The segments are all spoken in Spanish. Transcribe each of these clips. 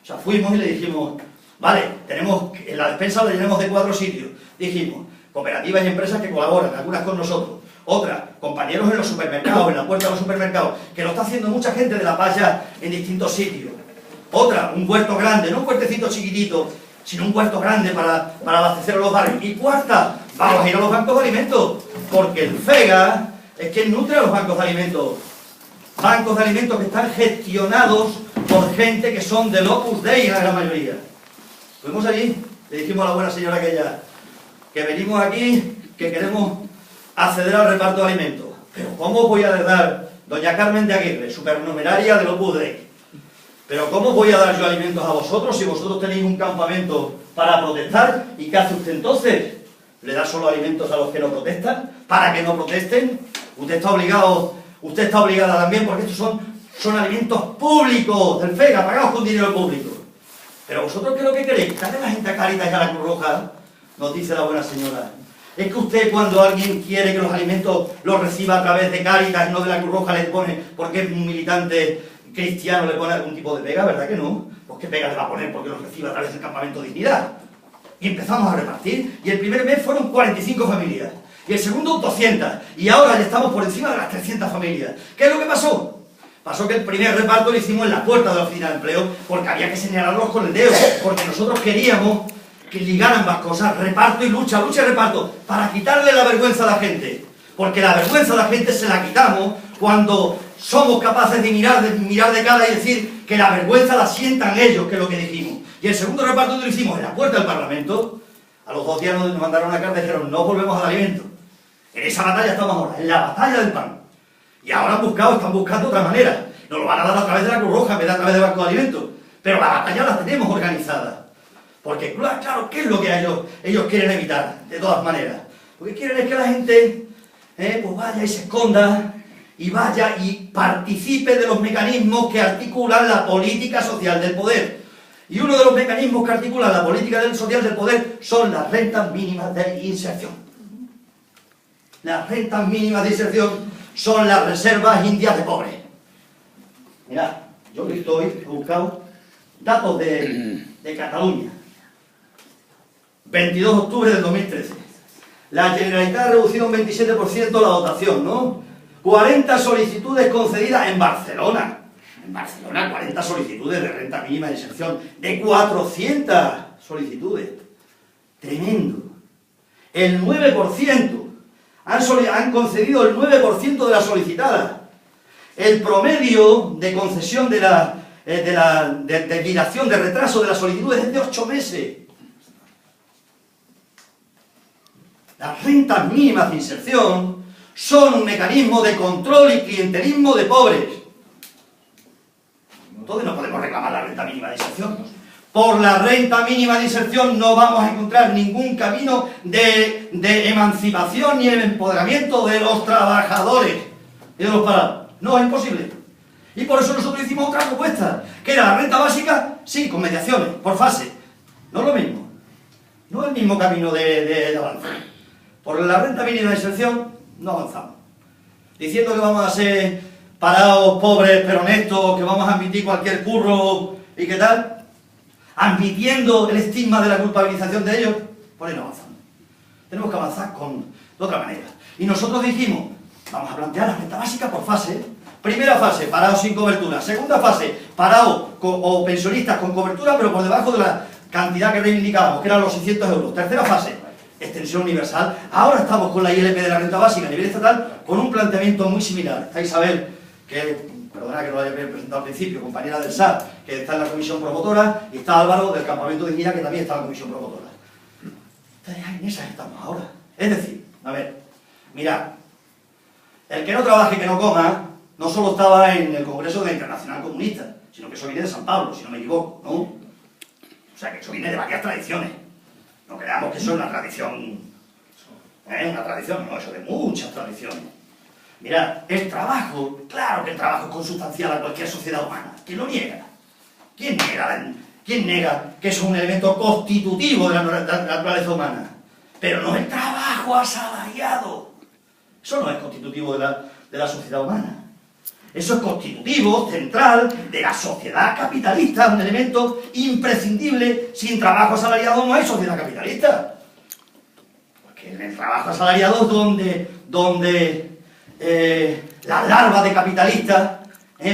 sea, fuimos y le dijimos, vale, en la despensa la llenamos de 4 sitios. Dijimos, cooperativas y empresas que colaboran, algunas con nosotros, otras, compañeros en los supermercados, en la puerta de los supermercados, que lo está haciendo mucha gente de La Palla en distintos sitios. Otra, un huerto grande, no un huertecito chiquitito, sino un huerto grande para abastecer a los barrios. Y cuarta, vamos a ir a los bancos de alimentos, porque el FEGA es quien nutre a los bancos de alimentos. Bancos de alimentos que están gestionados por gente que son del Opus Dei en la gran mayoría. Fuimos allí, le dijimos a la buena señora que venimos aquí, que queremos acceder al reparto de alimentos. Pero ¿cómo os voy a dar, doña Carmen de Aguirre, supernumeraria del Opus Dei? Pero ¿cómo os voy a dar yo alimentos a vosotros si vosotros tenéis un campamento para protestar? ¿Y qué hace usted entonces? ¿Le da solo alimentos a los que no protestan? ¿Para que no protesten? Usted está obligada también, porque estos son alimentos públicos del FEGA, pagados con dinero público. Pero vosotros, ¿qué es lo que queréis? ¿Darle la gente a Cáritas y a la Cruz Roja? Nos dice la buena señora. Es que usted, cuando alguien quiere que los alimentos los reciba a través de Cáritas y no de la Cruz Roja, le pone, porque es un militante cristiano, le pone algún tipo de pega, ¿verdad que no? Pues ¿qué pega le va a poner porque los reciba a través del campamento Dignidad? Y empezamos a repartir, y el primer mes fueron 45 familias, y el segundo 200, y ahora ya estamos por encima de las 300 familias. ¿Qué es lo que pasó? Pasó que el primer reparto lo hicimos en la puerta de la oficina de empleo, porque había que señalarlos con el dedo, porque nosotros queríamos que ligaran ambas cosas, reparto y lucha, lucha y reparto, para quitarle la vergüenza a la gente. Porque la vergüenza a la gente se la quitamos cuando somos capaces de mirar de cara y decir que la vergüenza la sientan ellos, que es lo que dijimos. Y el segundo reparto lo hicimos en la puerta del Parlamento. A los 2 días nos mandaron una carta y dijeron, no volvemos al alimento. En esa batalla estamos ahora, en la batalla del pan. Y ahora están buscando otra manera. Nos lo van a dar a través de la Cruz Roja en vez de a través del Banco de Alimentos. Pero la batalla la tenemos organizada. Porque, claro, ¿qué es lo que ellos quieren evitar? De todas maneras. Lo que quieren es que la gente pues vaya y se esconda, y vaya y participe de los mecanismos que articulan la política social del poder. Y uno de los mecanismos que articulan la política social del poder son las rentas mínimas de inserción. Las rentas mínimas de inserción son las reservas indias de pobres. Mirad, yo he buscado datos de Cataluña. 22 de octubre del 2013. La Generalitat ha reducido un 27% la dotación, ¿no? 40 solicitudes concedidas en Barcelona. En Barcelona, 40 solicitudes de renta mínima de inserción. De 400 solicitudes. Tremendo. El 9%. Han concedido el 9% de las solicitadas. El promedio de concesión de dilación, de retraso de las solicitudes es de 8 meses. Las rentas mínimas de inserción son un mecanismo de control y clientelismo de pobres. Entonces no podemos reclamar la renta mínima de inserción. Por la renta mínima de inserción no vamos a encontrar ningún camino de emancipación ni el empoderamiento de los trabajadores y de los parados. No, es imposible. Y por eso nosotros hicimos otra propuesta, que era la renta básica, sí, con mediaciones, por fase. No es lo mismo. No es el mismo camino de avance. Por la renta mínima de inserción no avanzamos. Diciendo que vamos a ser parados, pobres, pero honestos, que vamos a admitir cualquier curro y qué tal, admitiendo el estigma de la culpabilización de ellos, por ahí no avanzamos. Tenemos que avanzar de otra manera. Y nosotros dijimos, vamos a plantear la renta básica por fase. Primera fase, parados sin cobertura. Segunda fase, parados o pensionistas con cobertura, pero por debajo de la cantidad que reivindicábamos, que eran los 600 euros. Tercera fase, extensión universal. Ahora estamos con la ILP de la renta básica a nivel estatal con un planteamiento muy similar. Está Isabel, que, perdona que no lo haya presentado al principio, compañera del SAT, que está en la comisión promotora, y está Álvaro del Campamento de Dignidad, que también está en la comisión promotora. Entonces, en esas estamos ahora. Es decir, a ver, mirad, el que no trabaje y que no coma, no solo estaba en el Congreso de la Internacional Comunista, sino que eso viene de San Pablo, si no me equivoco, ¿no? O sea, que eso viene de varias tradiciones. No creamos que eso es una tradición, no, eso de muchas tradiciones. Mirad, el trabajo, claro que el trabajo es consustancial a cualquier sociedad humana. ¿Quién lo niega? ¿Quién niega que es un elemento constitutivo de la naturaleza humana? Pero no el trabajo asalariado. Eso no es constitutivo de la sociedad humana. Eso es constitutivo, central, de la sociedad capitalista, un elemento imprescindible. Sin trabajo asalariado no hay sociedad capitalista. Porque en el trabajo asalariado es donde la larva de capitalistas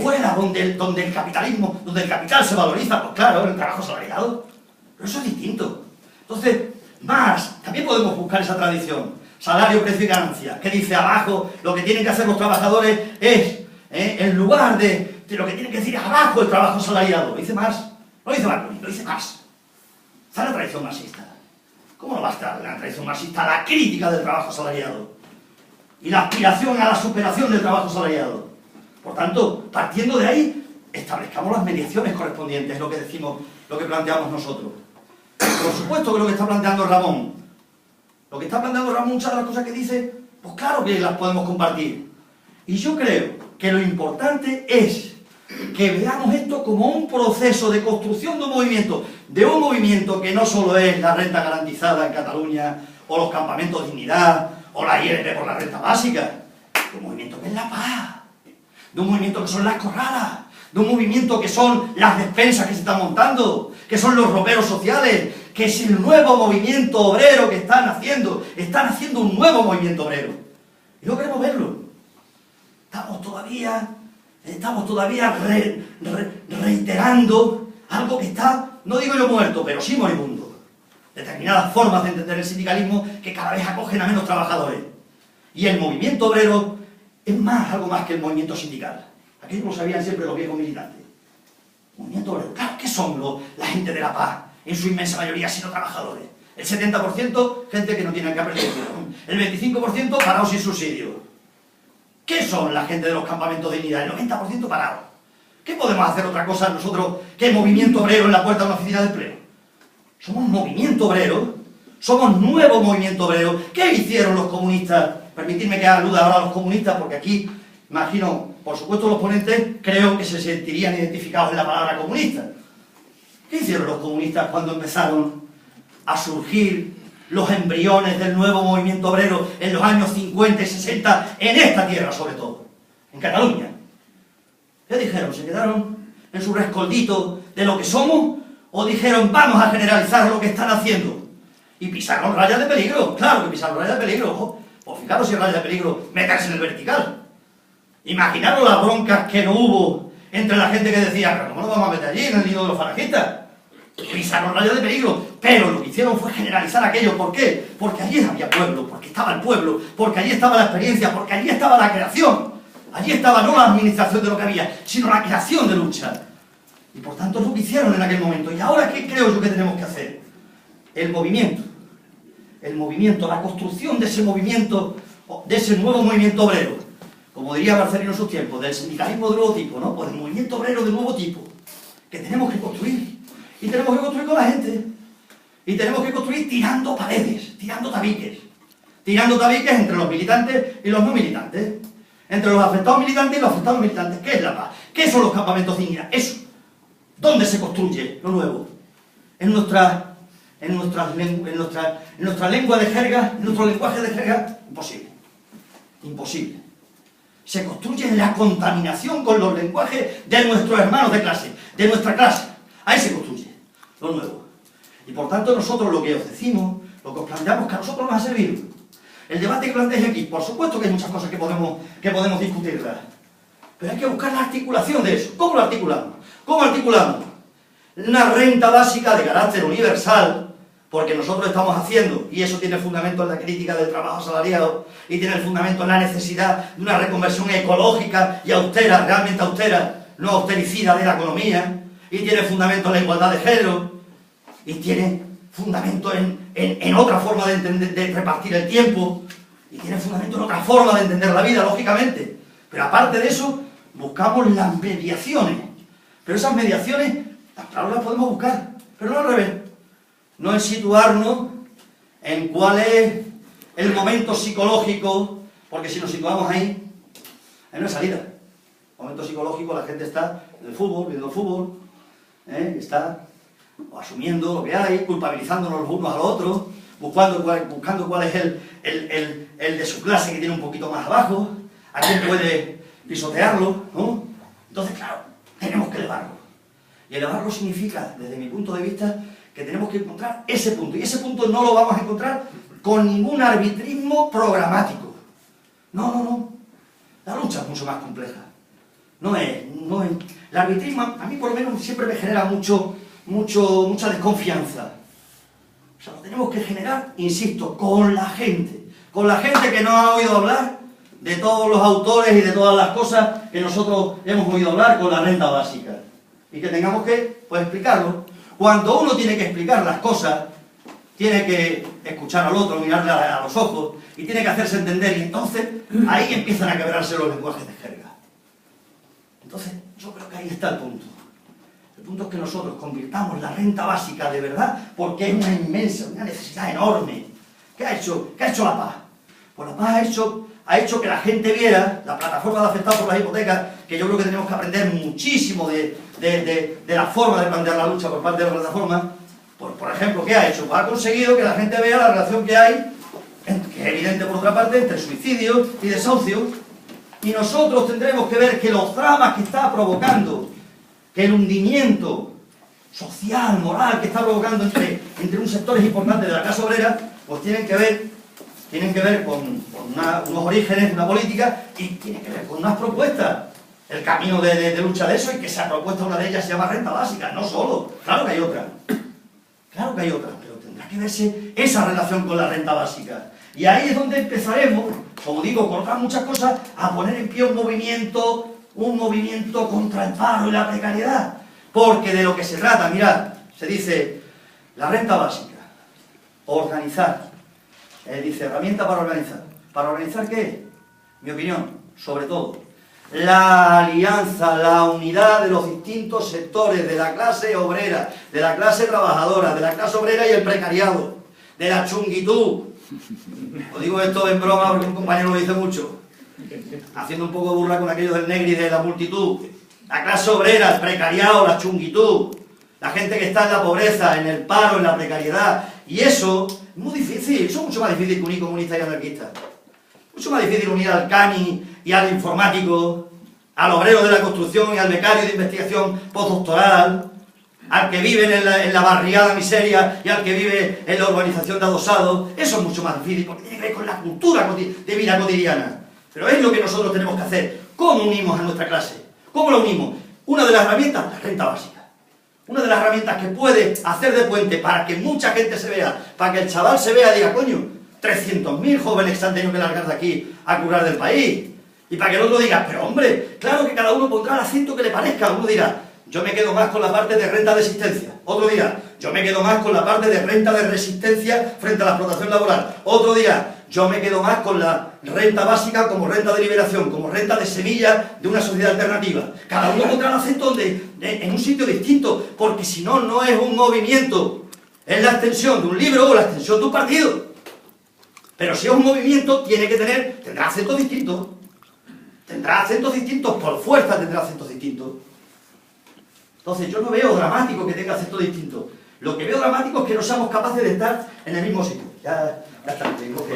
vuela, donde el capitalismo, donde el capital se valoriza, pues claro, en el trabajo asalariado. Pero eso es distinto. Entonces, también podemos buscar esa tradición. Salario, precio y ganancia. Que dice abajo, lo que tienen que hacer los trabajadores es, en lugar de lo que tienen que decir abajo el trabajo asalariado. Lo dice Marx, no lo dice Bakunin, lo dice Marx. Está en la tradición marxista. ¿Cómo no va a estar en la tradición marxista la crítica del trabajo asalariado? Y la aspiración a la superación del trabajo asalariado. Por tanto, partiendo de ahí, establezcamos las mediaciones correspondientes, lo que decimos, lo que planteamos nosotros. Por supuesto que lo que está planteando Ramón, muchas de las cosas que dice, pues claro que las podemos compartir. Y yo creo que lo importante es que veamos esto como un proceso de construcción de un movimiento que no solo es la renta garantizada en Cataluña, o los campamentos de dignidad, o la ILP por la renta básica, de un movimiento que es la paz, de un movimiento que son las corralas, de un movimiento que son las despensas que se están montando, que son los roperos sociales, que es el nuevo movimiento obrero que están haciendo un nuevo movimiento obrero. Y no queremos verlo. Estamos todavía reiterando algo que está, no digo yo muerto, pero sí moribundo. Determinadas formas de entender el sindicalismo que cada vez acogen a menos trabajadores. Y el movimiento obrero es algo más que el movimiento sindical. Aquello lo sabían siempre los viejos militantes. Movimiento obrero. Claro, ¿qué son la gente de la paz? En su inmensa mayoría sino trabajadores. El 70% gente que no tiene que aprender. El 25% parados sin subsidio. ¿Qué son la gente de los campamentos de dignidad? El 90% parados. ¿Qué podemos hacer otra cosa nosotros que movimiento obrero en la puerta de una oficina de empleo? Somos movimiento obrero, somos nuevo movimiento obrero. ¿Qué hicieron los comunistas? Permitidme que aluda ahora a los comunistas, porque aquí, imagino, por supuesto los ponentes creo que se sentirían identificados en la palabra comunista. ¿Qué hicieron los comunistas cuando empezaron a surgir los embriones del nuevo movimiento obrero en los años 50 y 60 en esta tierra, sobre todo, en Cataluña? ¿Qué dijeron? ¿Se quedaron en su rescoldito de lo que somos? ¿O dijeron, vamos a generalizar lo que están haciendo? Y pisaron rayas de peligro, claro que pisaron rayas de peligro, ojo. Pues fijaros si rayas de peligro meterse en el vertical. Imaginaros las broncas que no hubo entre la gente que decía, pero ¿cómo nos vamos a meter allí en el nido de los falangistas? Pisaron rayas de peligro, pero lo que hicieron fue generalizar aquello. ¿Por qué? Porque allí había pueblo, porque estaba el pueblo, porque allí estaba la experiencia, porque allí estaba la creación. Allí estaba no la administración de lo que había, sino la creación de lucha. Y por tanto es lo que hicieron en aquel momento. ¿Y ahora qué creo yo que tenemos que hacer? El movimiento, la construcción de ese movimiento, de ese nuevo movimiento obrero. Como diría Barcelino en sus tiempos, del sindicalismo de nuevo tipo, ¿no? Pues del movimiento obrero de nuevo tipo, que tenemos que construir. Y tenemos que construir con la gente. Y tenemos que construir tirando paredes, tirando tabiques. Tirando tabiques entre los militantes y los no militantes. Entre los afectados militantes y los afectados militantes. ¿Qué es la paz? ¿Qué son los campamentos de dignidad? Eso. ¿Dónde se construye lo nuevo? En nuestra lengua de jerga, en nuestro lenguaje de jerga, imposible. Imposible. Se construye en la contaminación con los lenguajes de nuestros hermanos de clase, de nuestra clase. Ahí se construye lo nuevo. Y por tanto nosotros lo que os decimos, lo que os planteamos, que a nosotros nos ha servido. El debate que planteáis aquí, por supuesto que hay muchas cosas que podemos discutirlas. Pero hay que buscar la articulación de eso. ¿Cómo lo articulamos? ¿Cómo articulamos? Una renta básica de carácter universal, porque nosotros estamos haciendo, y eso tiene fundamento en la crítica del trabajo asalariado, y tiene el fundamento en la necesidad de una reconversión ecológica y austera, realmente austera, no austericida de la economía, y tiene fundamento en la igualdad de género, y tiene fundamento en otra forma de entender, de repartir el tiempo, y tiene fundamento en otra forma de entender la vida, lógicamente. Pero aparte de eso, buscamos las mediaciones. Pero esas mediaciones, claro, las podemos buscar, pero no al revés. No es situarnos en cuál es el momento psicológico, porque si nos situamos ahí no hay salida. Momento psicológico, la gente está en el fútbol, viendo el fútbol, está asumiendo lo que hay, culpabilizándonos los unos a los otros, buscando cuál es el de su clase que tiene un poquito más abajo, a quién puede pisotearlo, ¿no? Entonces, claro, tenemos que elevarlo. Y elevarlo significa, desde mi punto de vista, que tenemos que encontrar ese punto. Y ese punto no lo vamos a encontrar con ningún arbitrismo programático. No. La lucha es mucho más compleja. No es. El arbitrismo, a mí por lo menos, siempre me genera mucha desconfianza. O sea, lo tenemos que generar, insisto, con la gente. Con la gente que no ha oído hablar de todos los autores y de todas las cosas que nosotros hemos oído hablar con la renta básica. Y que tengamos que, pues, explicarlo. Cuando uno tiene que explicar las cosas, tiene que escuchar al otro, mirarle a los ojos, y tiene que hacerse entender, y entonces ahí empiezan a quebrarse los lenguajes de jerga. Entonces, yo creo que ahí está el punto. El punto es que nosotros convirtamos la renta básica de verdad, porque es una necesidad enorme. ¿Qué ha hecho la paz? Pues la paz ha hecho que la gente viera, la plataforma de afectados por las hipotecas, que yo creo que tenemos que aprender muchísimo de la forma de plantear la lucha por parte de la plataforma. Por ejemplo, ¿qué ha hecho? Pues ha conseguido que la gente vea la relación que hay, que es evidente por otra parte, entre suicidio y desahucio, y nosotros tendremos que ver que los dramas que está provocando, que el hundimiento social, moral que está provocando entre un sector importante de la clase obrera, pues tienen que ver con unos orígenes, una política, y tienen que ver con unas propuestas. El camino de lucha de eso, y que esa propuesta, una de ellas, se llama renta básica, no solo, claro que hay otra, pero tendrá que verse esa relación con la renta básica. Y ahí es donde empezaremos, como digo, con otras muchas cosas, a poner en pie un movimiento contra el paro y la precariedad. Porque de lo que se trata, mirad, se dice, la renta básica, organizar, dice, herramienta para organizar. ¿Para organizar qué? Mi opinión, sobre todo, la alianza, la unidad de los distintos sectores de la clase obrera, de la clase trabajadora, de la clase obrera y el precariado, de la chunguitú. Os digo esto en broma porque un compañero lo dice mucho, haciendo un poco de burla con aquello del negri de la multitud. La clase obrera, el precariado, la chunguitú, la gente que está en la pobreza, en el paro, en la precariedad. Y eso es muy difícil, eso es mucho más difícil que unir comunistas y anarquistas. Mucho más difícil unir al cani y al informático, al obrero de la construcción y al becario de investigación postdoctoral, al que vive en la barriada miseria y al que vive en la urbanización de adosados. Eso es mucho más difícil porque tiene que ver con la cultura de vida cotidiana. Pero es lo que nosotros tenemos que hacer. ¿Cómo unimos a nuestra clase? ¿Cómo la unimos? Una de las herramientas, la renta básica. Una de las herramientas que puede hacer de puente para que mucha gente se vea, para que el chaval se vea y diga, coño, 300.000 jóvenes que se han tenido que largar de aquí a curar del país. Y para que el otro diga, pero hombre, claro que cada uno pondrá el acento que le parezca. Uno dirá, yo me quedo más con la parte de renta de existencia. Otro dirá, yo me quedo más con la parte de renta de resistencia frente a la explotación laboral. Otro dirá, yo me quedo más con la renta básica como renta de liberación, como renta de semilla de una sociedad alternativa. Cada uno pondrá el acento en un sitio distinto, porque si no, no es un movimiento. Es la extensión de un libro o la extensión de un partido. Pero si es un movimiento, tendrá acentos distintos. Tendrá acentos distintos, por fuerza tendrá acentos distintos. Entonces yo no veo dramático que tenga acentos distintos. Lo que veo dramático es que no seamos capaces de estar en el mismo sitio. Ya está, tengo que...